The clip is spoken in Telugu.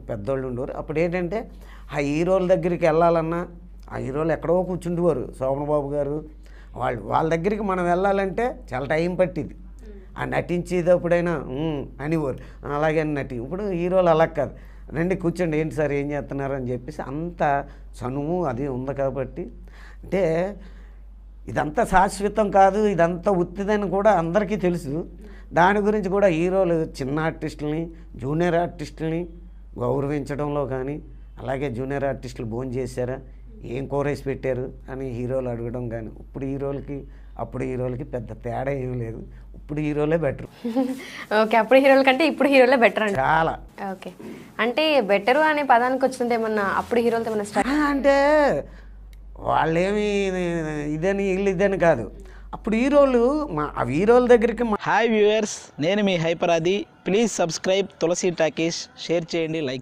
పెద్దోళ్ళు ఉండేవారు. అప్పుడు ఏంటంటే ఆ హీరోల దగ్గరికి వెళ్ళాలన్నా ఆ హీరోలు ఎక్కడో కూర్చుండేవారు. శోభన్ బాబు గారు వాళ్ళ దగ్గరికి మనం వెళ్ళాలంటే చాలా టైం పట్టింది. ఆ నటించేటప్పుడైనా అనేవారు, అలాగే ఇప్పుడు హీరోలు అలా కాదు, రండి కూర్చోండి, ఏంటి సార్ ఏం చేస్తున్నారు అని చెప్పేసి అంత చనువు అది ఉంది. కాబట్టి అంటే ఇదంతా శాశ్వతం కాదు, ఇదంతా ఉత్తిదని కూడా అందరికీ తెలుసు. దాని గురించి కూడా హీరోలు చిన్న ఆర్టిస్టులని, జూనియర్ ఆర్టిస్టులని గౌరవించడంలో కానీ, అలాగే జూనియర్ ఆర్టిస్టులు భోజనం చేశారా, ఏం కూరేసి పెట్టారు అని హీరోలు అడగడం కానీ, ఇప్పుడు హీరోలకి అప్పుడు హీరోలకి పెద్ద తేడా ఏం లేదు. ఇప్పుడు హీరోలే బెటర్. ఓకే, అప్పుడు హీరోల కంటే ఇప్పుడు హీరోలే బెటర్ అండి. చాలా. ఓకే, అంటే బెటరు అనే పదానికి వచ్చింది ఏమన్నా అప్పుడు హీరోలతో ఏమన్నా స్టార్ట్ అంటే వాళ్ళేమి ఇదని వీళ్ళు ఇదని కాదు, అప్పుడు హీరోలు ఆ హీరోల దగ్గరికి. హాయ్ వ్యూవర్స్, నేను మీ హైపరాది. Please subscribe Tulasi talkies, share చేయండి, లైక్